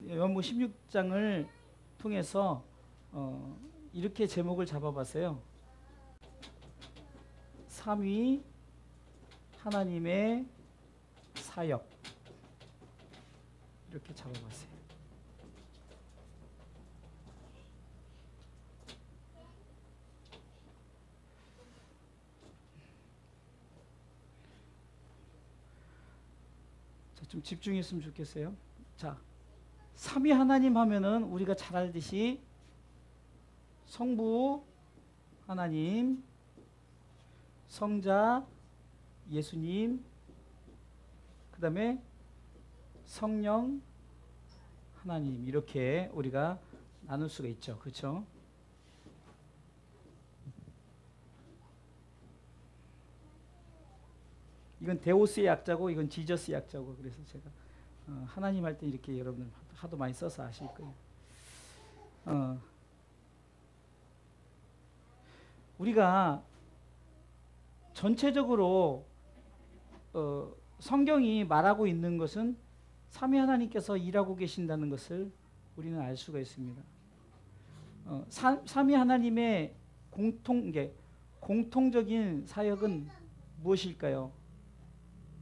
요한복음 16장을 통해서 이렇게 제목을 잡아봤어요. 삼위 하나님의 사역, 이렇게 잡아봤어요. 자, 좀 집중했으면 좋겠어요. 자, 삼위 하나님 하면은 우리가 잘 알듯이 성부 하나님, 성자 예수님, 그 다음에 성령 하나님, 이렇게 우리가 나눌 수가 있죠. 그렇죠? 이건 데오스의 약자고 이건 지저스의 약자고, 그래서 제가 하나님 할 때 이렇게 여러분들 하도 많이 써서 아실 거예요. 우리가 전체적으로 성경이 말하고 있는 것은 삼위 하나님께서 일하고 계신다는 것을 우리는 알 수가 있습니다. 삼위 하나님의 공통적인 사역은 무엇일까요?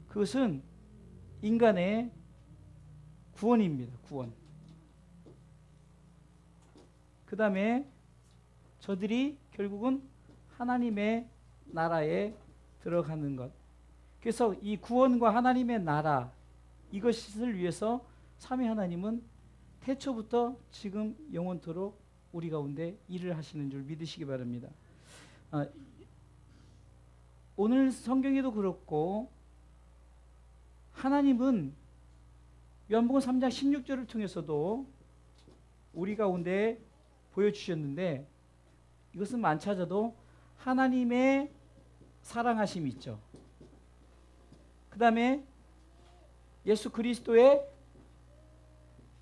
그것은 인간의 구원입니다. 구원. 그 다음에 저들이 결국은 하나님의 나라에 들어가는 것. 그래서 이 구원과 하나님의 나라, 이것을 위해서 삼위 하나님은 태초부터 지금 영원토록 우리 가운데 일을 하시는 줄 믿으시기 바랍니다. 오늘 성경에도 그렇고 하나님은 요한복음 3장 16절을 통해서도 우리 가운데 보여주셨는데, 이것은 만 찾아도 하나님의 사랑하심이 있죠. 그 다음에 예수 그리스도의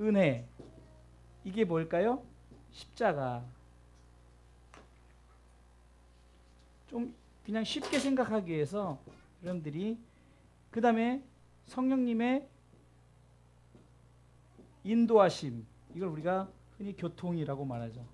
은혜, 이게 뭘까요? 십자가. 좀 그냥 쉽게 생각하기 위해서 여러분들이, 그 다음에 성령님의 인도하심, 이걸 우리가 흔히 교통이라고 말하죠.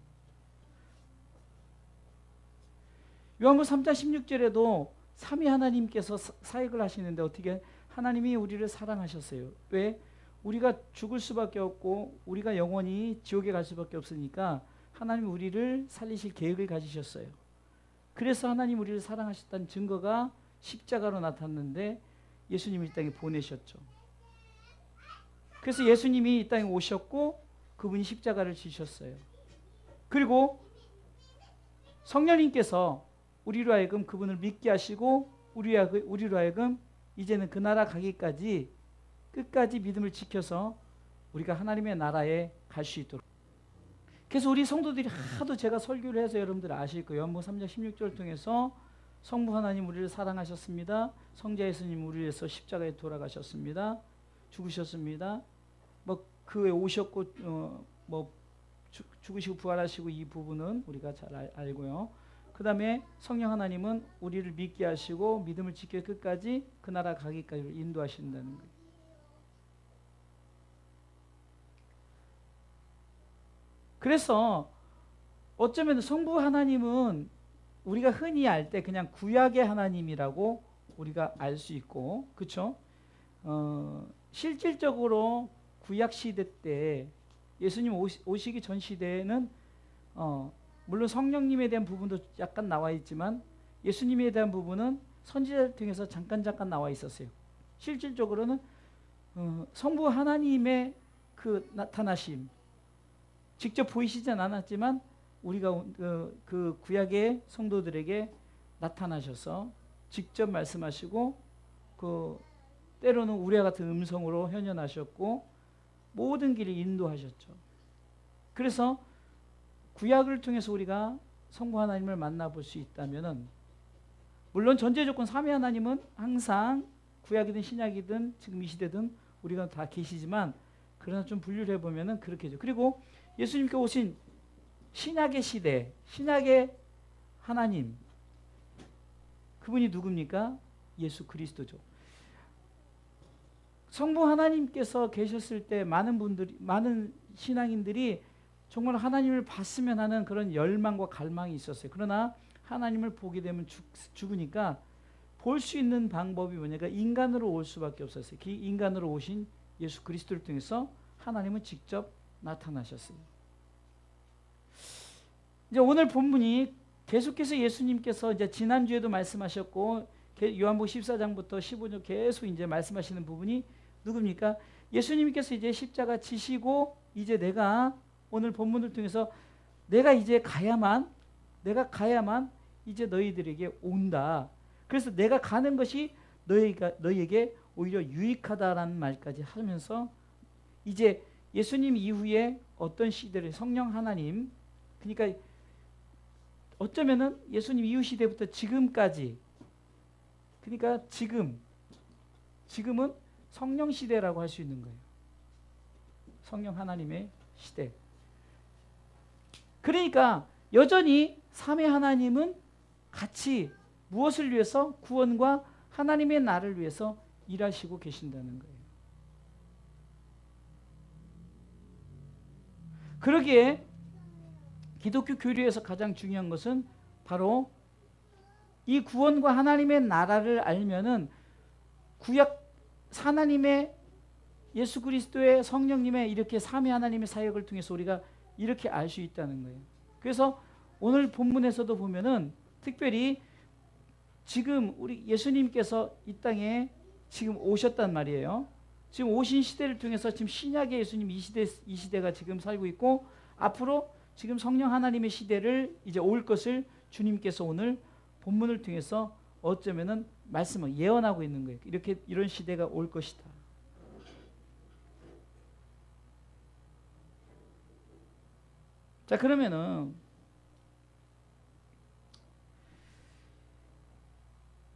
요한복음 3장 16절에도 삼위 하나님께서 사역을 하시는데 어떻게 하나님이 우리를 사랑하셨어요. 왜? 우리가 죽을 수밖에 없고 우리가 영원히 지옥에 갈 수밖에 없으니까 하나님이 우리를 살리실 계획을 가지셨어요. 그래서 하나님 우리를 사랑하셨다는 증거가 십자가로 나타났는데 예수님을 이 땅에 보내셨죠. 그래서 예수님이 이 땅에 오셨고 그분이 십자가를 지셨어요. 그리고 성령님께서 우리로 하여금 그분을 믿게 하시고 우리로 하여금 이제는 그 나라 가기까지 끝까지 믿음을 지켜서 우리가 하나님의 나라에 갈 수 있도록. 그래서 우리 성도들이 하도 제가 설교를 해서 여러분들 아실 거예요. 요한복음 3장 16절을 통해서 성부 하나님 우리를 사랑하셨습니다. 성자 예수님 우리를 위해서 십자가에 돌아가셨습니다. 죽으셨습니다. 그 후에 오셨고 죽으시고 부활하시고, 이 부분은 우리가 잘 알고요. 그 다음에 성령 하나님은 우리를 믿게 하시고 믿음을 지켜 끝까지 그 나라 가기까지 인도하신다는 거예요. 그래서 어쩌면 성부 하나님은 우리가 흔히 알 때 그냥 구약의 하나님이라고 우리가 알 수 있고, 그렇죠? 실질적으로 구약 시대 때 예수님 오시기 전 시대에는 물론 성령님에 대한 부분도 약간 나와 있지만 예수님에 대한 부분은 선지자를 통해서 잠깐 나와 있었어요. 실질적으로는 성부 하나님의 그 나타나심, 직접 보이시진 않았지만 우리가 그 구약의 성도들에게 나타나셔서 직접 말씀하시고, 그 때로는 우리와 같은 음성으로 현현하셨고 모든 길을 인도하셨죠. 그래서 구약을 통해서 우리가 성부 하나님을 만나볼 수 있다면은, 물론 전제 조건 삼위 하나님은 항상 구약이든 신약이든 지금 이 시대든 우리가 다 계시지만, 그러나 좀 분류를 해보면은 그렇게죠. 그리고 예수님께 오신 신약의 시대, 신약의 하나님, 그분이 누굽니까? 예수 그리스도죠. 성부 하나님께서 계셨을 때 많은 신앙인들이 정말 하나님을 봤으면 하는 그런 열망과 갈망이 있었어요. 그러나 하나님을 보게 되면 죽으니까 볼 수 있는 방법이 뭐냐가 인간으로 올 수밖에 없었어요. 그 인간으로 오신 예수 그리스도를 통해서 하나님은 직접 나타나셨어요. 이제 오늘 본문이 계속해서 예수님께서 이제 지난주에도 말씀하셨고 요한복음 14장부터 15절 계속 이제 말씀하시는 부분이 누굽니까? 예수님께서 이제 십자가 지시고 이제 내가 오늘 본문을 통해서 내가 가야만 이제 너희들에게 온다. 그래서 내가 가는 것이 너희에게 오히려 유익하다라는 말까지 하면서 이제 예수님 이후에 어떤 시대를 성령 하나님, 그러니까 어쩌면은 예수님 이후 시대부터 지금까지, 그러니까 지금은 성령 시대라고 할 수 있는 거예요. 성령 하나님의 시대. 그러니까 여전히 삼위 하나님은 같이 무엇을 위해서? 구원과 하나님의 나를 위해서 일하시고 계신다는 거예요. 그러기에 기독교 교리에서 가장 중요한 것은 바로 이 구원과 하나님의 나라를 알면은 구약 하나님의 예수 그리스도의 성령님의 이렇게 삼위 하나님의 사역을 통해서 우리가 이렇게 알 수 있다는 거예요. 그래서 오늘 본문에서도 보면은 특별히 지금 우리 예수님께서 이 땅에 지금 오셨단 말이에요. 지금 오신 시대를 통해서 지금 신약의 예수님 이 시대가 지금 살고 있고 앞으로 지금 성령 하나님의 시대를 이제 올 것을 주님께서 오늘 본문을 통해서 어쩌면은 말씀을 예언하고 있는 거예요. 이런 시대가 올 것이다. 자, 그러면은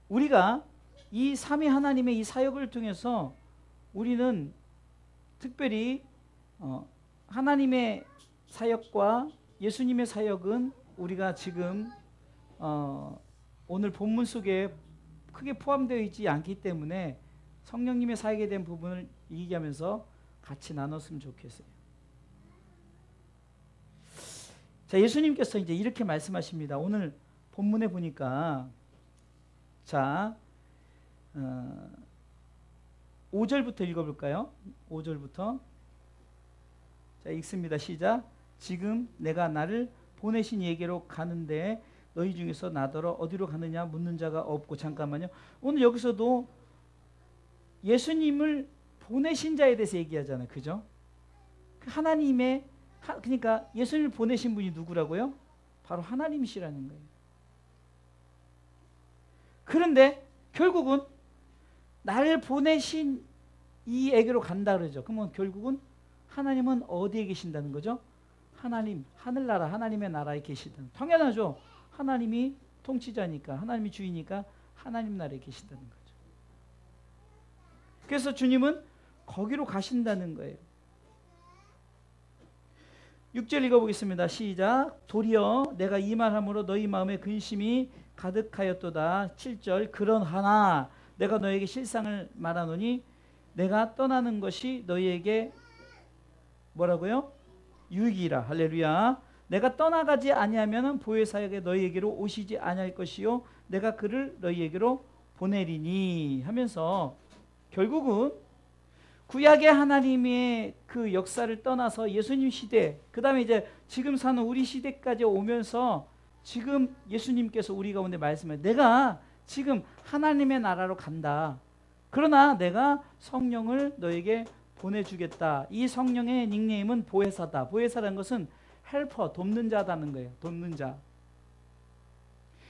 우리가 이 삼위 하나님의 이 사역을 통해서 우리는 특별히 하나님의 사역과 예수님의 사역은 우리가 지금 오늘 본문 속에 크게 포함되어 있지 않기 때문에 성령님의 사역에 대한 부분을 얘기하면서 같이 나눴으면 좋겠어요. 자, 예수님께서 이제 이렇게 말씀하십니다. 오늘 본문에 보니까 자 5절부터 읽어볼까요? 5절부터 자 읽습니다. 시작. 지금 내가 나를 보내신 이에게로 가는데 너희 중에서 나더러 어디로 가느냐 묻는 자가 없고. 잠깐만요. 오늘 여기서도 예수님을 보내신 자에 대해서 얘기하잖아요. 그죠? 하나님의 그러니까 예수님을 보내신 분이 누구라고요? 바로 하나님이시라는 거예요. 그런데 결국은 나를 보내신 이에게로 간다 그러죠. 그러면 결국은 하나님은 어디에 계신다는 거죠? 하나님, 하늘나라, 하나님의 나라에 계시다. 당연하죠. 하나님이 통치자니까, 하나님이 주이니까 하나님 나라에 계신다는 거죠. 그래서 주님은 거기로 가신다는 거예요. 6절 읽어보겠습니다. 시작. 도리어 내가 이 말함으로 너희 마음에 근심이 가득하였도다. 7절. 그러하나 내가 너에게 실상을 말하노니 내가 떠나는 것이 너희에게 뭐라고요? 유익이라. 할렐루야. 내가 떠나가지 아니하면 보혜 사역에 너희에게로 오시지 아니할 것이요 내가 그를 너희에게로 보내리니 하면서 결국은 구약의 하나님의 그 역사를 떠나서 예수님 시대, 그 다음에 이제 지금 사는 우리 시대까지 오면서 지금 예수님께서 우리 가운데 말씀해 내가 지금 하나님의 나라로 간다. 그러나 내가 성령을 너에게 보내주겠다. 이 성령의 닉네임은 보혜사다. 보혜사라는 것은 헬퍼, 돕는 자다는 거예요. 돕는 자.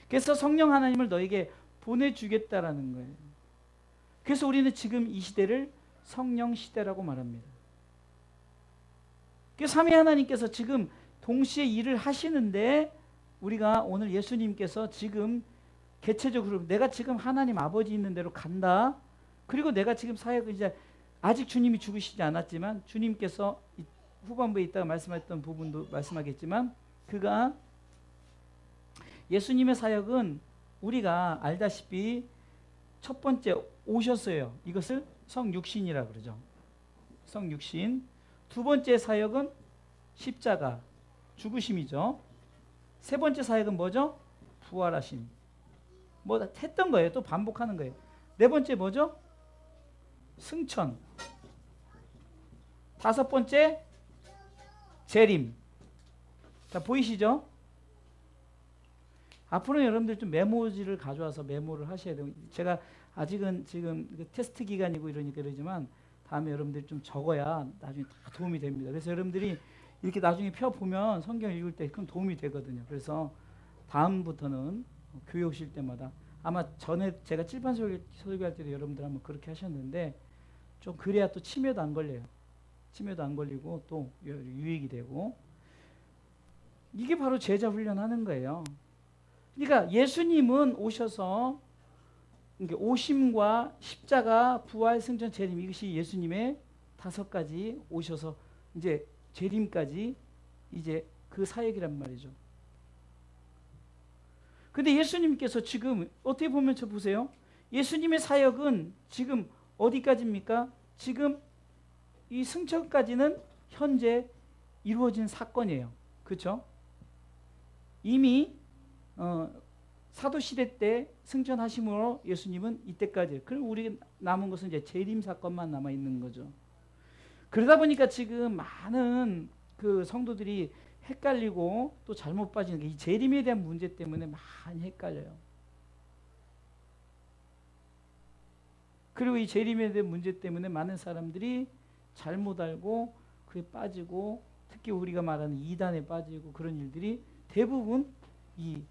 그래서 성령 하나님을 너에게 보내주겠다라는 거예요. 그래서 우리는 지금 이 시대를 성령 시대라고 말합니다. 삼위 하나님께서 지금 동시에 일을 하시는데 우리가 오늘 예수님께서 지금 개체적으로 내가 지금 하나님 아버지 있는 데로 간다. 그리고 내가 지금 사역을 이제 아직 주님이 죽으시지 않았지만 주님께서 후반부에 있다가 말씀했던 부분도 말씀하겠지만 그가 예수님의 사역은 우리가 알다시피 첫 번째 오셨어요. 이것을 성육신이라 그러죠. 성육신. 두 번째 사역은 십자가, 죽으심이죠. 세 번째 사역은 뭐죠? 부활하심. 뭐 했던 거예요. 또 반복하는 거예요. 네 번째 뭐죠? 승천. 다섯 번째 재림. 자, 보이시죠? 앞으로 여러분들 좀 메모지를 가져와서 메모를 하셔야 돼요. 제가 아직은 지금 테스트 기간이고 이러니까 그러지만 다음에 여러분들이 좀 적어야 나중에 다 도움이 됩니다. 그래서 여러분들이 이렇게 나중에 펴보면 성경 읽을 때 그럼 도움이 되거든요. 그래서 다음부터는 교회 오실 때마다 아마 전에 제가 칠판 설교할 때도 여러분들 한번 그렇게 하셨는데 좀 그래야 또 치매도 안 걸려요. 치매도 안 걸리고 또 유익이 되고 이게 바로 제자 훈련하는 거예요. 그러니까 예수님은 오셔서 오심과 십자가, 부활, 승천, 재림 이것이 예수님의 5가지 오셔서 이제 재림까지 이제 그 사역이란 말이죠. 근데 예수님께서 지금 어떻게 보면 저 보세요. 예수님의 사역은 지금 어디까지입니까? 지금 이 승천까지는 현재 이루어진 사건이에요. 그렇죠? 이미 사도시대 때 승천하심으로 예수님은 이때까지. 그리고 우리 남은 것은 이제 재림 사건만 남아 있는 거죠. 그러다 보니까 지금 많은 그 성도들이 헷갈리고 또 잘못 빠지는 게 이 재림에 대한 문제 때문에 많이 헷갈려요. 그리고 이 재림에 대한 문제 때문에 많은 사람들이 잘못 알고 그에 빠지고 특히 우리가 말하는 이단에 빠지고 그런 일들이 대부분 이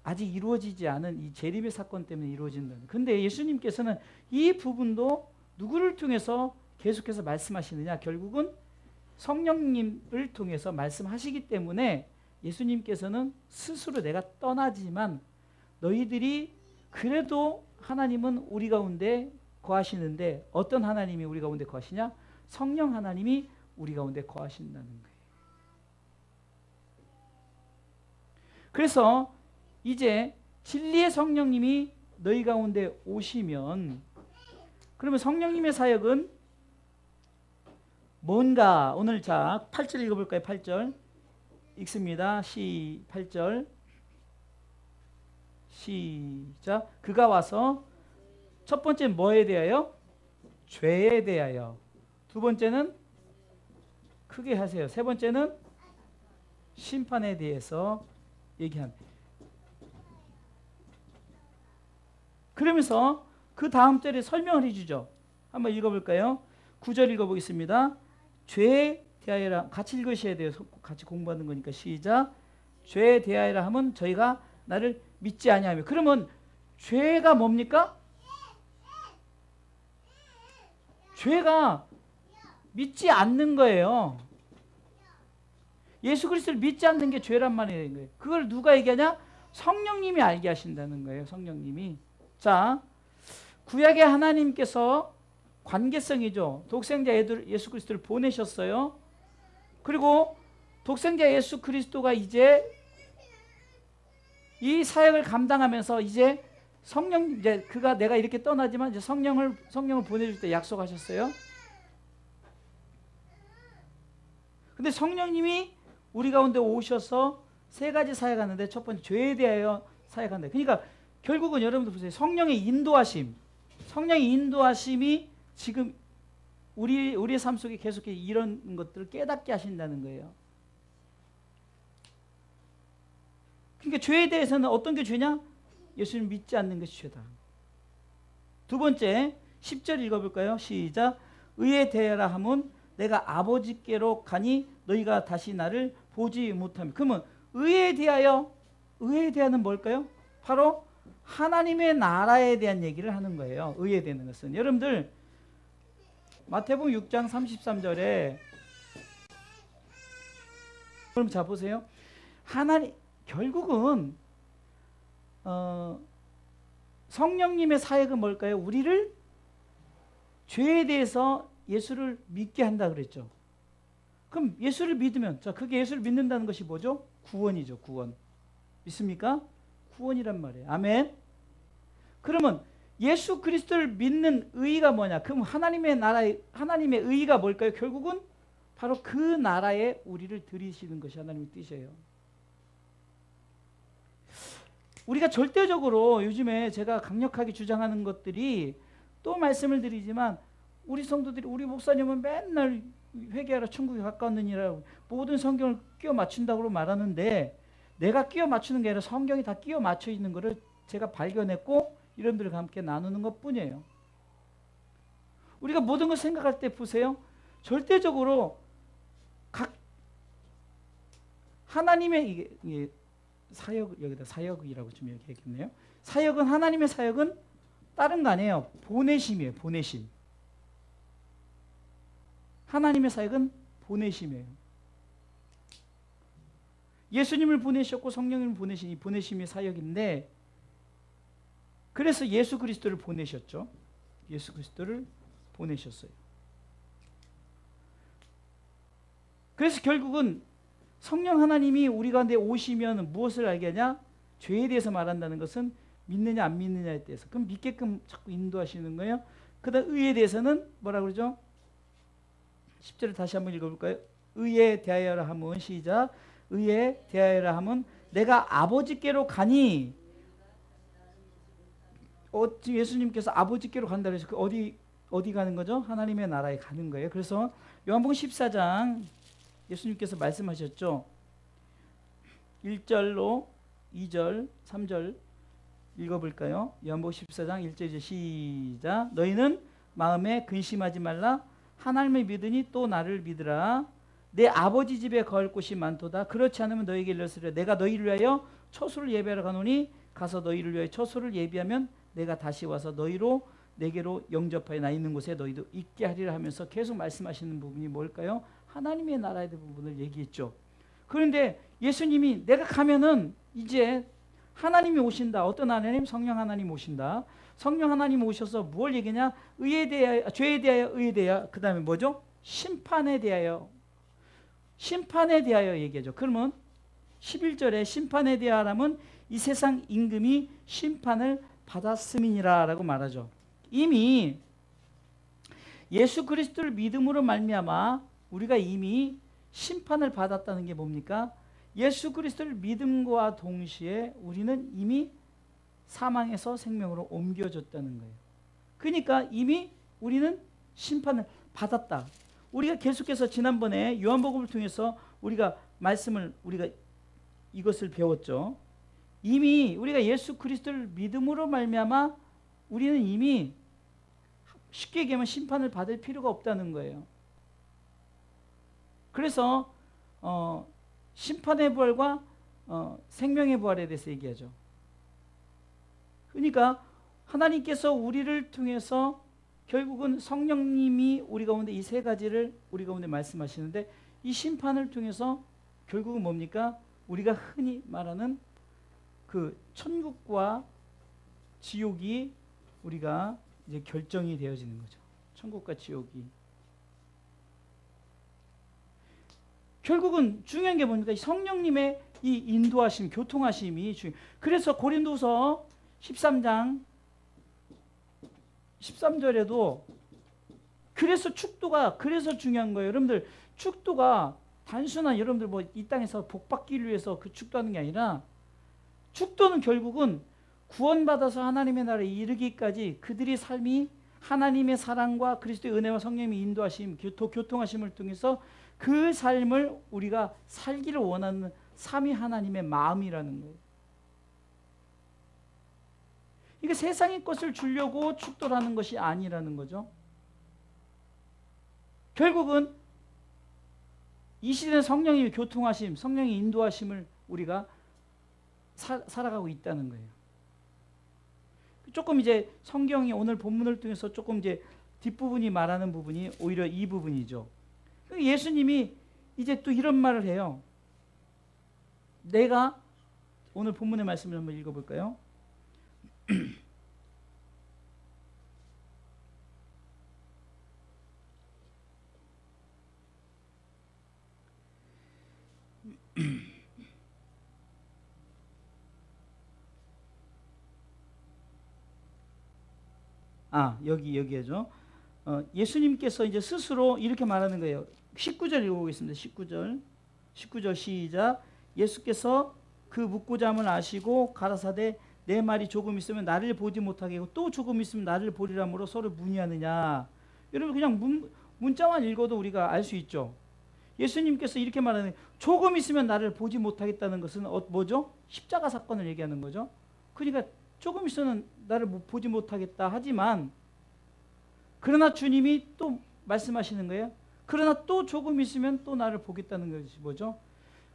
아직 이루어지지 않은 이 재림의 사건 때문에 이루어진다. 근데 예수님께서는 이 부분도 누구를 통해서 계속해서 말씀하시느냐? 결국은 성령님을 통해서 말씀하시기 때문에 예수님께서는 스스로 내가 떠나지만 너희들이 그래도 하나님은 우리 가운데 거하시는데 어떤 하나님이 우리 가운데 거하시냐? 성령 하나님이 우리 가운데 거하신다는 거예요. 그래서 이제 진리의 성령님이 너희 가운데 오시면 그러면 성령님의 사역은 뭔가 오늘 자 8절 읽어볼까요? 8절 읽습니다. 8절 시작. 그가 와서 첫 번째는 뭐에 대하여? 죄에 대하여. 두 번째는 크게 하세요. 세 번째는 심판에 대해서 얘기합니다. 그러면서 그 다음 절에 설명을 해주죠. 한번 읽어볼까요? 9절 읽어보겠습니다. 죄에 대하여라. 같이 읽으셔야 돼요. 같이 공부하는 거니까 시작. 죄에 대하여라 하면 저희가 나를 믿지 아니하며. 그러면 죄가 뭡니까? 죄가 믿지 않는 거예요. 예수 그리스도를 믿지 않는 게 죄란 말이에요. 그걸 누가 얘기하냐? 성령님이 알게 하신다는 거예요. 성령님이. 자, 구약의 하나님께서 관계성이죠. 독생자 예수 그리스도를 보내셨어요. 그리고 독생자 예수 그리스도가 이제 이 사역을 감당하면서 이제 성령 이제 그가 내가 이렇게 떠나지만 이제 성령을 보내줄 때 약속하셨어요. 근데 성령님이 우리 가운데 오셔서 3가지 사역하는데 첫 번째 죄에 대하여 사역한다. 그러니까 결국은 여러분들 보세요. 성령의 인도하심, 성령의 인도하심이 지금 우리의 삶 속에 계속 이런 것들을 깨닫게 하신다는 거예요. 그러니까 죄에 대해서는 어떤 게 죄냐? 예수님 믿지 않는 것이 죄다. 두 번째 10절 읽어볼까요? 시작. 의에 대하라 하면 내가 아버지께로 가니 너희가 다시 나를 보지 못하며. 그러면 의에 대하여는 뭘까요? 바로 하나님의 나라에 대한 얘기를 하는 거예요. 의에 대한 것은. 여러분들 마태복음 6장 33절에 그럼 자 보세요. 하나님 결국은 성령님의 사역은 뭘까요? 우리를 죄에 대해서 예수를 믿게 한다 그랬죠. 그럼 예수를 믿으면 자 그게 예수를 믿는다는 것이 뭐죠? 구원이죠. 구원. 믿습니까? 구원이란 말이에요. 아멘. 그러면 예수 그리스도를 믿는 의의가 뭐냐? 그럼 하나님의 나라의 하나님의 의의가 뭘까요? 결국은 바로 그 나라에 우리를 들이시는 것이 하나님의 뜻이에요. 우리가 절대적으로 요즘에 제가 강력하게 주장하는 것들이 또 말씀을 드리지만 우리 성도들이 우리 목사님은 맨날 회개하라 천국에 가까웠느니라 모든 성경을 끼워 맞춘다고 말하는데 내가 끼워 맞추는 게 아니라 성경이 다 끼워 맞춰 있는 것을 제가 발견했고 여러분들과 함께 나누는 것뿐이에요. 우리가 모든 걸 생각할 때 보세요. 절대적으로 각 하나님의 이게 사역 여기다 사역이라고 좀 얘기했겠네요. 사역은 하나님의 사역은 다른 거 아니에요. 보내심이에요. 보내심. 하나님의 사역은 보내심이에요. 예수님을 보내셨고 성령님을 보내신 이 보내심이 사역인데 그래서 예수 그리스도를 보내셨죠. 예수 그리스도를 보내셨어요. 그래서 결국은 성령 하나님이 우리 가운데 오시면 무엇을 알게 하냐? 죄에 대해서 말한다는 것은 믿느냐 안 믿느냐에 대해서. 그럼 믿게끔 자꾸 인도하시는 거예요. 그 다음 의에 대해서는 뭐라 그러죠? 10절을 다시 한번 읽어볼까요? 의에 대하여라 함은 시작. 의에 대하여라 함은 내가 아버지께로 가니 예수님께서 아버지께로 간다 그래서 그 어디 가는 거죠? 하나님의 나라에 가는 거예요. 그래서 요한복음 14장 예수님께서 말씀하셨죠. 1절로 2절, 3절 읽어볼까요? 요한복음 14장 1절 시작. 너희는 마음에 근심하지 말라. 하나님을 믿으니 또 나를 믿으라. 내 아버지 집에 거할 곳이 많도다. 그렇지 않으면 너희에게 일렀으리라. 내가 너희를 위하여 처소를 예비하러 가노니 가서 너희를 위하여 처소를 예비하면 내가 다시 와서 너희로 내게로 영접하여 나 있는 곳에 너희도 있게 하리라 하면서 계속 말씀하시는 부분이 뭘까요? 하나님의 나라에 대한 부분을 얘기했죠. 그런데 예수님이 내가 가면은 이제 하나님이 오신다. 어떤 하나님? 성령 하나님 오신다. 성령 하나님 오셔서 뭘 얘기냐? 의에 대하여, 죄에 대하여, 의에 대하여, 그 다음에 뭐죠? 심판에 대하여. 심판에 대하여 얘기하죠. 그러면 11절에 심판에 대하여라면 이 세상 임금이 심판을 받았음이니라 라고 말하죠. 이미 예수 그리스도를 믿음으로 말미암아 우리가 이미 심판을 받았다는 게 뭡니까? 예수 그리스도를 믿음과 동시에 우리는 이미 사망에서 생명으로 옮겨졌다는 거예요. 그러니까 이미 우리는 심판을 받았다. 우리가 계속해서 지난번에 요한복음을 통해서 우리가 말씀을 우리가 이것을 배웠죠. 이미 우리가 예수 그리스도를 믿음으로 말미암아 우리는 이미 쉽게 얘기하면 심판을 받을 필요가 없다는 거예요. 그래서 심판의 부활과 생명의 부활에 대해서 얘기하죠. 그러니까 하나님께서 우리를 통해서 결국은 성령님이 우리 가운데 이 세 가지를 우리 가운데 말씀하시는데 이 심판을 통해서 결국은 뭡니까? 우리가 흔히 말하는 그 천국과 지옥이 우리가 이제 결정이 되어지는 거죠. 천국과 지옥이. 결국은 중요한 게 뭡니까? 성령님의 이 인도하심, 교통하심이 중요해요. 그래서 고린도서 13장 13절에도 그래서 축도가 그래서 중요한 거예요. 여러분들 축도가 단순한 여러분들 뭐 이 땅에서 복받기를 위해서 그 축도하는 게 아니라 축도는 결국은 구원받아서 하나님의 나라에 이르기까지 그들의 삶이 하나님의 사랑과 그리스도의 은혜와 성령님의 인도하심, 교통하심을 통해서 그 삶을 우리가 살기를 원하는 삼위 하나님의 마음이라는 거예요. 이게 세상의 것을 주려고 축도를 하는 것이 아니라는 거죠. 결국은 이 시대는 성령의 교통하심, 성령의 인도하심을 우리가 살아가고 있다는 거예요. 조금 이제 성경이 오늘 본문을 통해서 조금 이제 뒷부분이 말하는 부분이 오히려 이 부분이죠. 예수님이 이제 또 이런 말을 해요. 내가 오늘 본문의 말씀을 한번 읽어볼까요? 여기죠. 예수님께서 이제 스스로 이렇게 말하는 거예요. 19절 읽어보겠습니다. 19절 시작. 예수께서 그 묻고자 함을 아시고 가라사대 내 말이 조금 있으면 나를 보지 못하게 하고 또 조금 있으면 나를 보리라므로 서로 문의하느냐. 여러분 그냥 문자만 읽어도 우리가 알 수 있죠. 예수님께서 이렇게 말하는 조금 있으면 나를 보지 못하겠다는 것은 뭐죠? 십자가 사건을 얘기하는 거죠. 그러니까 조금 있으면 나를 보지 못하겠다 하지만 그러나 주님이 또 말씀하시는 거예요. 그러나 또 조금 있으면 또 나를 보겠다는 것이 뭐죠?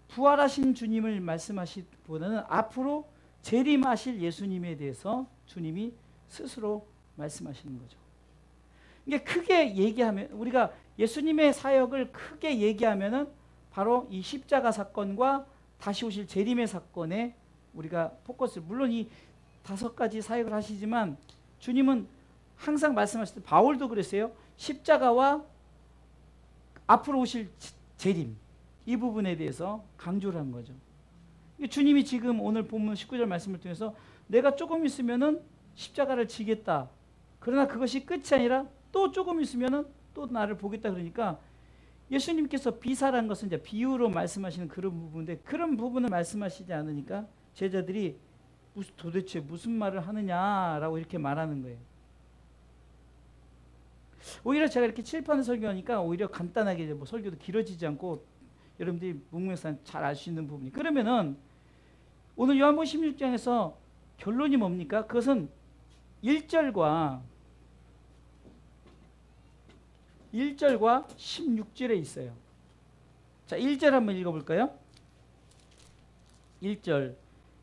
부활하신 주님을 말씀하시기보다는 앞으로 재림하실 예수님에 대해서 주님이 스스로 말씀하시는 거죠. 이게 크게 얘기하면 우리가 예수님의 사역을 크게 얘기하면은 바로 이 십자가 사건과 다시 오실 재림의 사건에 우리가 포커스를 물론 이 5가지 사역을 하시지만 주님은 항상 말씀하실 때 바울도 그랬어요. 십자가와 앞으로 오실 재림 이 부분에 대해서 강조를 한 거죠. 주님이 지금 오늘 본문 19절 말씀을 통해서 내가 조금 있으면은 십자가를 지겠다. 그러나 그것이 끝이 아니라 또 조금 있으면은 또 나를 보겠다 그러니까 예수님께서 비사란 것은 이제 비유로 말씀하시는 그런 부분인데 그런 부분을 말씀하시지 않으니까 제자들이 도대체 무슨 말을 하느냐라고 이렇게 말하는 거예요. 오히려 제가 이렇게 칠판을 설교하니까 오히려 간단하게 뭐 설교도 길어지지 않고 여러분들이 문맥상 잘 알 수 있는 부분이 그러면은 오늘 요한복음 16장에서 결론이 뭡니까? 그것은 1절과 16절에 있어요. 자, 1절 한번 읽어볼까요? 1절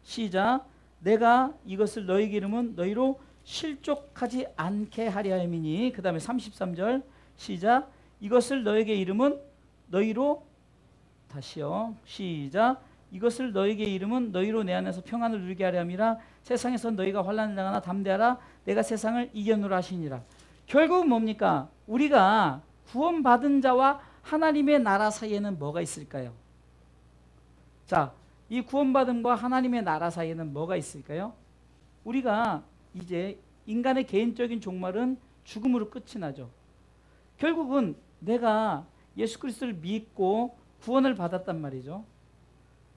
시작. 내가 이것을 너희에게 이름은 너희로 실족하지 않게 하려 함이니. 그 다음에 33절 시작. 이것을 너희에게 이름은 너희로 다시요. 시작. 이것을 너희에게 이름은 너희로 내 안에서 평안을 누리게 하려 함이라. 세상에서 너희가 환난을 당하나 담대하라. 내가 세상을 이겨노라 하시니라. 결국은 뭡니까? 우리가 구원받은 자와 하나님의 나라 사이에는 뭐가 있을까요? 자, 이 구원받음과 하나님의 나라 사이에는 뭐가 있을까요? 우리가 이제 인간의 개인적인 종말은 죽음으로 끝이 나죠. 결국은 내가 예수 그리스도를 믿고 구원을 받았단 말이죠.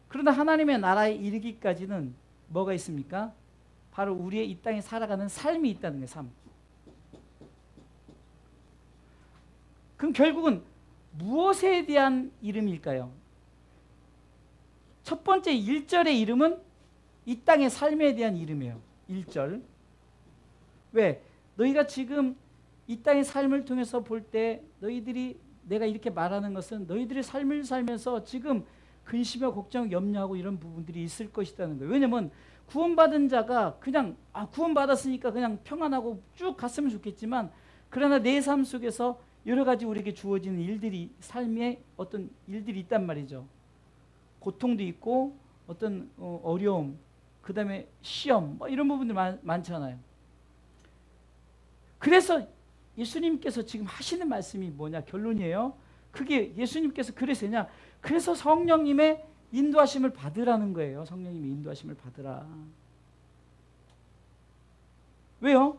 그러나 하나님의 나라에 이르기까지는 뭐가 있습니까? 바로 우리의 이 땅에 살아가는 삶이 있다는 거예요. 삶. 그럼 결국은 무엇에 대한 이름일까요? 첫 번째 1절의 이름은 이 땅의 삶에 대한 이름이에요. 1절. 왜? 너희가 지금 이 땅의 삶을 통해서 볼 때 너희들이 내가 이렇게 말하는 것은 너희들의 삶을 살면서 지금 근심과 걱정, 염려하고 이런 부분들이 있을 것이라는 거예요. 왜냐면 구원받은 자가 그냥 구원받았으니까 그냥 평안하고 쭉 갔으면 좋겠지만 그러나 내 삶 속에서 여러 가지 우리에게 주어지는 일들이 삶에 어떤 일들이 있단 말이죠. 고통도 있고 어떤 어려움, 그 다음에 시험 뭐 이런 부분들 많잖아요. 그래서 예수님께서 지금 하시는 말씀이 뭐냐 결론이에요. 그게 예수님께서 그래서냐 그래서 성령님의 인도하심을 받으라는 거예요. 성령님의 인도하심을 받으라. 왜요?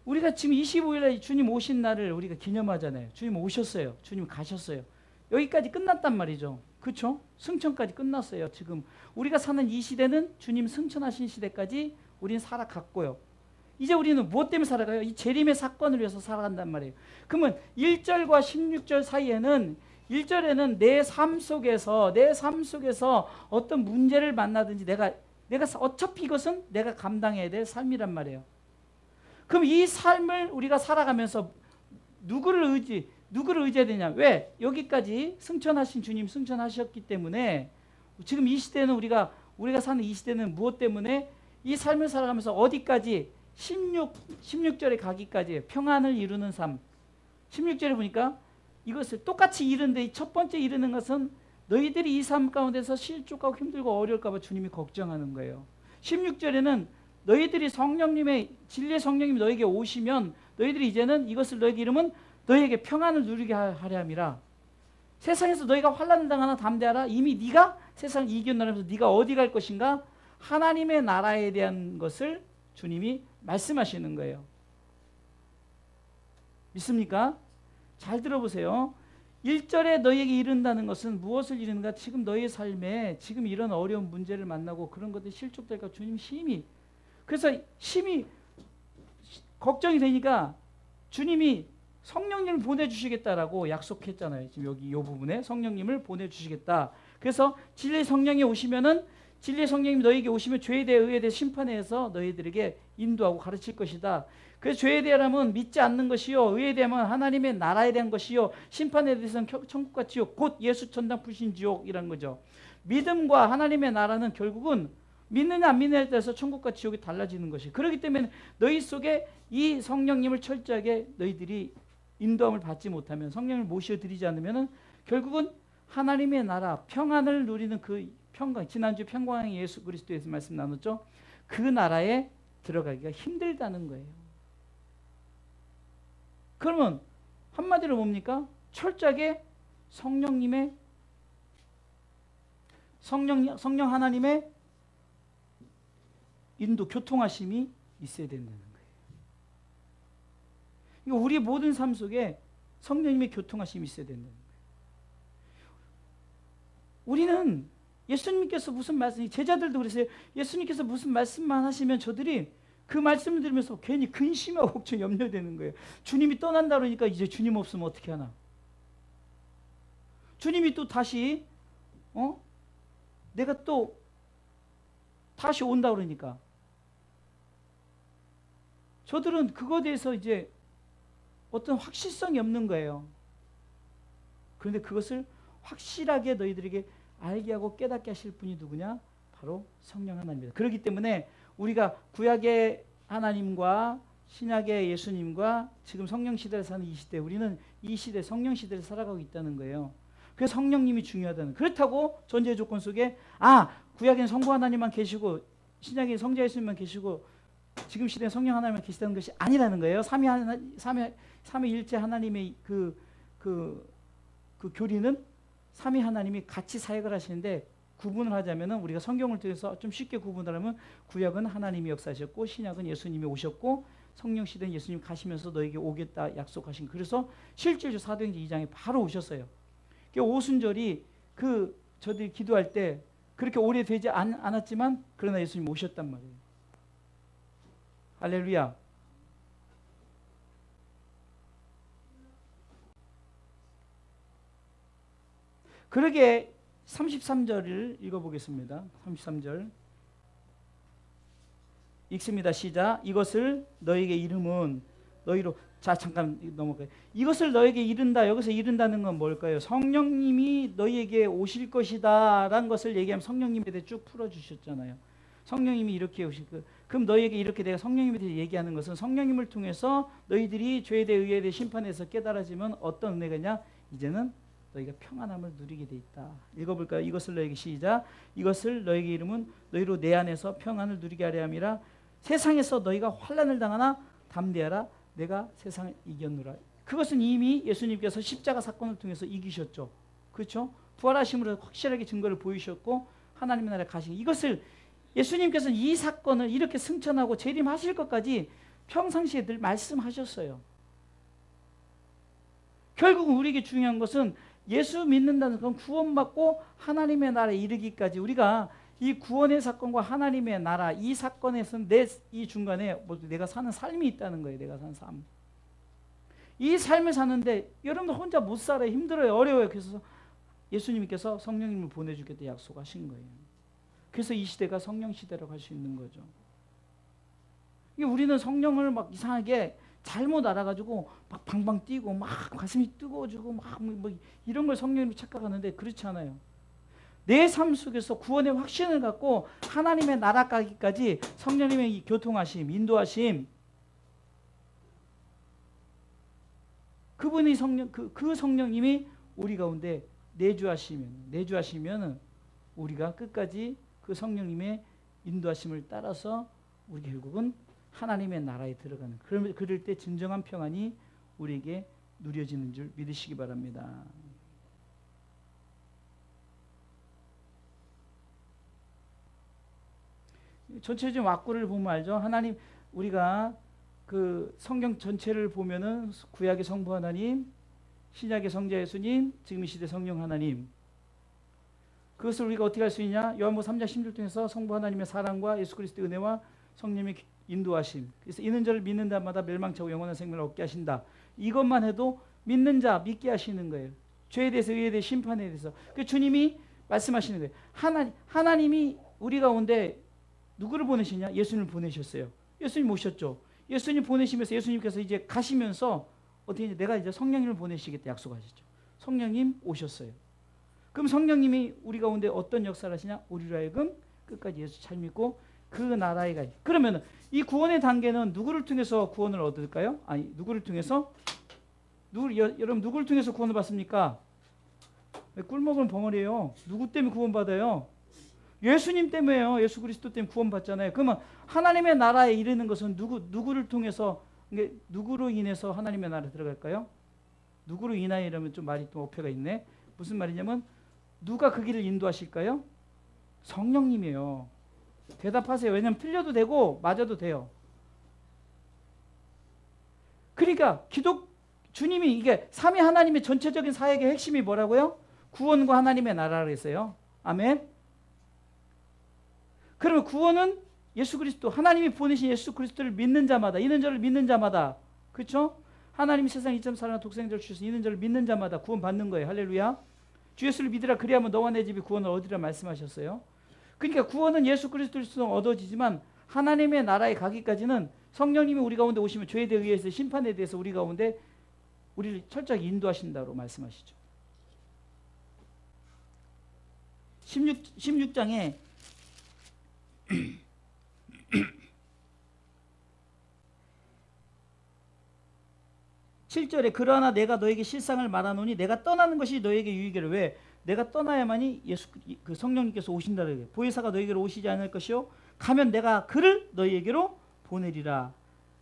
우리가 지금 25일에 주님 오신 날을 우리가 기념하잖아요. 주님 오셨어요. 주님 가셨어요. 여기까지 끝났단 말이죠. 그렇죠? 승천까지 끝났어요. 지금 우리가 사는 이 시대는 주님 승천하신 시대까지 우리는 살아갔고요. 이제 우리는 무엇 때문에 살아가요? 이 재림의 사건을 위해서 살아간단 말이에요. 그러면 1절과 16절 사이에는 1절에는 내 삶 속에서 어떤 문제를 만나든지 내가 어차피 이것은 내가 감당해야 될 삶이란 말이에요. 그럼 이 삶을 우리가 살아가면서 누구를 의지해야 되냐? 왜? 여기까지 승천하신 주님 승천하셨기 때문에 지금 이 시대는 우리가 사는 이 시대는 무엇 때문에 이 삶을 살아가면서 어디까지 16절에 가기까지 평안을 이루는 삶. 16절에 보니까 이것을 똑같이 이르는데 첫 번째 이르는 것은 너희들이 이 삶 가운데서 실족하고 힘들고 어려울까 봐 주님이 걱정하는 거예요. 16절에는 너희들이 성령님의 진리의 성령님이 너에게 오시면 너희들이 이제는 이것을 너에게 이름은 너희에게 평안을 누리게 하려 함이라. 세상에서 너희가 환난을 당하나 담대하라. 이미 네가 세상을 이겨내면서 네가 어디 갈 것인가? 하나님의 나라에 대한 것을 주님이 말씀하시는 거예요. 믿습니까? 잘 들어보세요. 1절에 너희에게 이른다는 것은 무엇을 이르는가? 지금 너희의 삶에 지금 이런 어려운 문제를 만나고 그런 것들이 실족될까 주님 힘이, 그래서 힘이 걱정이 되니까 주님이 성령님을 보내주시겠다라고 약속했잖아요. 지금 여기 이 부분에 성령님을 보내주시겠다. 그래서 진리의 성령이 오시면은, 진리의 성령님이 너희에게 오시면 죄에 대해 의에 대해 심판해서 너희들에게 인도하고 가르칠 것이다. 그래서 죄에 대하면 믿지 않는 것이요, 의에 대하면 하나님의 나라에 대한 것이요, 심판에 대해서는 천국과 지옥, 곧 예수 천당 부신 지옥이라는 거죠. 믿음과 하나님의 나라는 결국은 믿느냐 안 믿느냐에 따라서 천국과 지옥이 달라지는 것이. 그렇기 때문에 너희 속에 이 성령님을 철저하게 너희들이 인도함을 받지 못하면, 성령을 모셔드리지 않으면 결국은 하나님의 나라 평안을 누리는 그 평강, 지난주 평강의 예수 그리스도에서 말씀 나눴죠. 그 나라에 들어가기가 힘들다는 거예요. 그러면 한마디로 뭡니까? 철저하게 성령 하나님의 인도, 교통하심이 있어야 된다는 거예요. 그러니까 우리 모든 삶 속에 성령님의 교통하심이 있어야 된다는 거예요. 우리는 예수님께서 무슨 말씀, 제자들도 그랬어요. 예수님께서 무슨 말씀만 하시면 저들이 그 말씀을 들으면서 괜히 근심하고 걱정, 염려되는 거예요. 주님이 떠난다 그러니까 이제 주님 없으면 어떻게 하나. 주님이 또 다시 내가 또 다시 온다 그러니까 저들은 그거에 대해서 이제 어떤 확실성이 없는 거예요. 그런데 그것을 확실하게 너희들에게 알게 하고 깨닫게 하실 분이 누구냐? 바로 성령 하나님입니다. 그렇기 때문에 우리가 구약의 하나님과 신약의 예수님과 지금 성령 시대를 사는 이 시대, 우리는 이 시대 성령 시대를 살아가고 있다는 거예요. 그래서 성령님이 중요하다는. 그렇다고 전제 조건 속에 구약에는 성부 하나님만 계시고 신약에 성자 예수님만 계시고 지금 시대에 성령 하나님만 계시다는 것이 아니라는 거예요. 삼위일체 하나님의 그 교리는 삼위 하나님이 같이 사역을 하시는데, 구분을 하자면은 우리가 성경을 통해서 좀 쉽게 구분을 하면 구약은 하나님이 역사하셨고 신약은 예수님이 오셨고 성령 시대는 예수님 가시면서 너에게 오겠다 약속하신. 그래서 실제로 사도행전 2장에 바로 오셨어요. 오순절이 저들이 기도할 때 그렇게 오래되지 않았지만 그러나 예수님 오셨단 말이에요. 할렐루야. 그러게 33절을 읽어보겠습니다. 33절 읽습니다. 시작. 이것을 너에게 이름은 너희로, 자 잠깐 넘어가요. 이것을 너에게 이른다. 여기서 이른다는 건 뭘까요? 성령님이 너희에게 오실 것이다 라는 것을 얘기하면 성령님에 대해 쭉 풀어주셨잖아요. 성령님이 이렇게 오실 거. 그럼 너희에게 이렇게 내가 성령님에 대해 얘기하는 것은 성령님을 통해서 너희들이 죄에 대해 의에 대해 심판에서 깨달아지면 어떤 은혜가 있냐? 이제는 너희가 평안함을 누리게 돼 있다. 읽어볼까요? 이것을 너에게, 시작. 이것을 너에게 이름은 너희로 내 안에서 평안을 누리게 하려 함이라. 세상에서 너희가 환난을 당하나 담대하라. 내가 세상을 이겼노라. 그것은 이미 예수님께서 십자가 사건을 통해서 이기셨죠. 그렇죠? 부활하심으로 확실하게 증거를 보이셨고 하나님의 나라에 가신, 이것을 예수님께서는 이 사건을 이렇게 승천하고 재림하실 것까지 평상시에 늘 말씀하셨어요. 결국 우리에게 중요한 것은 예수 믿는다는 건 구원받고 하나님의 나라에 이르기까지, 우리가 이 구원의 사건과 하나님의 나라 이 사건에서는 이 중간에 내가 사는 삶이 있다는 거예요. 내가 사는 삶. 이 삶을 사는데 여러분들 혼자 못 살아요. 힘들어요. 어려워요. 그래서 예수님께서 성령님을 보내주겠다 약속하신 거예요. 그래서 이 시대가 성령 시대라고 할 수 있는 거죠. 우리는 성령을 막 이상하게 잘못 알아가지고 막 방방 뛰고 막 가슴이 뜨거워지고 막 뭐 이런 걸 성령으로 착각하는데 그렇지 않아요. 내 삶 속에서 구원의 확신을 갖고 하나님의 나라 가기까지 성령님의 이 교통하심, 인도하심, 그분이 그 성령님이 우리 가운데 내주하시면 우리가 끝까지 그 성령님의 인도하심을 따라서 우리 결국은 하나님의 나라에 들어가는, 그럴 때 진정한 평안이 우리에게 누려지는 줄 믿으시기 바랍니다. 전체적인 왁구를 보면 알죠. 하나님 우리가 그 성경 전체를 보면은 구약의 성부 하나님, 신약의 성자 예수님, 지금 이 시대 성령 하나님. 그것을 우리가 어떻게 할 수 있냐? 요한복음 3장 16절 통해서 성부 하나님의 사랑과 예수 그리스도의 은혜와 성령의 인도하심. 그래서 이는 저를 믿는 자마다 멸망치 않고 영원한 생명을 얻게 하신다. 이것만 해도 믿는 자 믿게 하시는 거예요. 죄에 대해서, 의에 대해서, 심판에 대해서. 그 주님이 말씀하시는 거예요. 하나님이 우리 가운데 누구를 보내시냐? 예수님을 보내셨어요. 예수님 오셨죠. 예수님 보내시면서 예수님께서 이제 가시면서 어떻게 이제 내가 이제 성령님을 보내시겠다 약속하셨죠. 성령님 오셨어요. 그럼 성령님이 우리 가운데 어떤 역사를 하시냐? 우리로 하여금 끝까지 예수 잘 믿고 그 나라에 가. 그러면 이 구원의 단계는 누구를 통해서 구원을 얻을까요? 아니, 누구를 통해서? 여러분 누구를 통해서 구원을 받습니까? 왜 꿀먹은 벙어리예요? 누구 때문에 구원받아요? 예수님 때문에요. 예수 그리스도 때문에 구원받잖아요. 그러면 하나님의 나라에 이르는 것은 누구를 통해서, 누구로 인해서 하나님의 나라에 들어갈까요? 누구로 인하여 이러면 좀 말이 또 어폐가 있네. 무슨 말이냐면 누가 그 길을 인도하실까요? 성령님이에요. 대답하세요. 왜냐하면 틀려도 되고 맞아도 돼요. 그러니까 주님이 이게 삼위 하나님의 전체적인 사역의 핵심이 뭐라고요? 구원과 하나님의 나라라고 했어요. 아멘. 그러면 구원은 예수 그리스도, 하나님이 보내신 예수 그리스도를 믿는 자마다, 이는 저를 믿는 자마다, 그렇죠? 하나님이 세상 이처럼 사랑하는 독생자를 주셔서 이는 저를 믿는 자마다 구원 받는 거예요. 할렐루야. 주 예수를 믿으라 그리하면 너와 내 집이 구원을 얻으리라 말씀하셨어요. 그러니까 구원은 예수 그리스도로 얻어지지만 하나님의 나라에 가기까지는 성령님이 우리 가운데 오시면 죄에 대해서 심판에 대해서 우리 가운데 우리를 철저하게 인도하신다고 말씀하시죠. 16장에 7절에 그러나 내가 너에게 실상을 말하노니 내가 떠나는 것이 너에게 유익이라. 왜? 내가 떠나야만이 그 성령님께서 오신다고 해요. 보혜사가 너에게로 오시지 않을 것이요 가면 내가 그를 너희에게로 보내리라.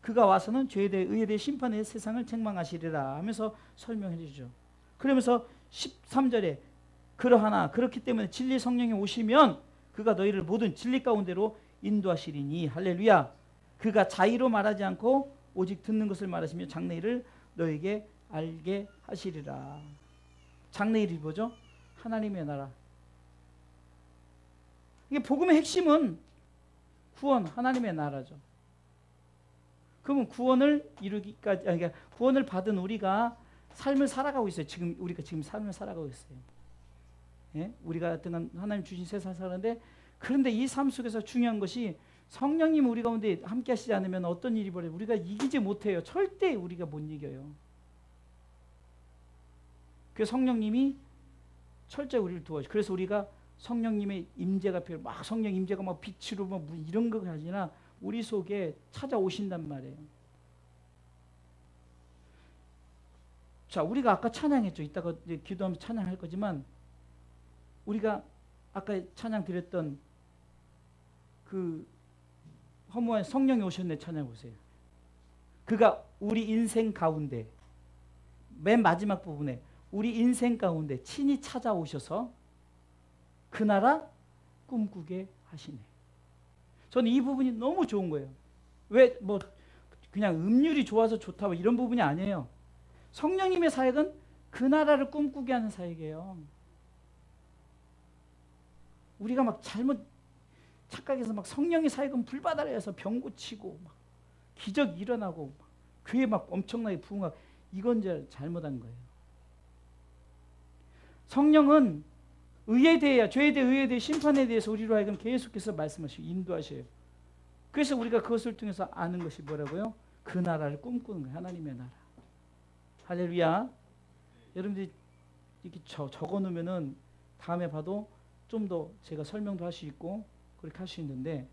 그가 와서는 죄에 대해 의에 대해 심판의 세상을 책망하시리라 하면서 설명해 주죠. 그러면서 13절에 그러하나 그렇기 때문에 진리 성령이 오시면 그가 너희를 모든 진리 가운데로 인도하시리니. 할렐루야. 그가 자의로 말하지 않고 오직 듣는 것을 말하시며 장래일을 너에게 알게 하시리라. 장래일이 뭐죠? 하나님의 나라. 이게 복음의 핵심은 구원, 하나님의 나라죠. 그러면 구원을 이루기까지, 그러니까 구원을 받은 우리가 삶을 살아가고 있어요. 우리가 지금 삶을 살아가고 있어요. 예? 우리가 어떤 하나님 주신 세상을 사는데, 그런데 이 삶 속에서 중요한 것이 성령님 우리 가운데 함께 하시지 않으면 어떤 일이 벌어요? 우리가 이기지 못해요. 절대 우리가 못 이겨요. 그 성령님이 철저히 우리를 도와줘. 그래서 우리가 성령님의 임재가 필요. 막 성령 임재가 막 빛으로 막 이런 거가 아니라 우리 속에 찾아오신단 말이에요. 자, 우리가 아까 찬양했죠. 이따가 이제 기도하면서 찬양할 거지만 우리가 아까 찬양 드렸던 그 허무한 성령이 오셨네 찬양 보세요. 그가 우리 인생 가운데 맨 마지막 부분에 우리 인생 가운데 친히 찾아오셔서 그 나라 꿈꾸게 하시네. 저는 이 부분이 너무 좋은 거예요. 왜 뭐 그냥 음률이 좋아서 좋다 뭐 이런 부분이 아니에요. 성령님의 사역은 그 나라를 꿈꾸게 하는 사역이에요. 우리가 막 잘못 착각해서 막 성령의 사역은 불바다에서 병 고치고 막 기적 일어나고 막 교회 막 엄청나게 부흥하고 이건 잘못한 거예요. 성령은 의에 대해, 죄에 대해, 의에 대해, 심판에 대해서 우리로 하여금 계속해서 말씀하시고 인도하셔요. 그래서 우리가 그것을 통해서 아는 것이 뭐라고요? 그 나라를 꿈꾸는 거예요. 하나님의 나라. 할렐루야. 여러분들이 이렇게 적어 놓으면은 다음에 봐도 좀 더 제가 설명도 할 수 있고 그렇게 할 수 있는데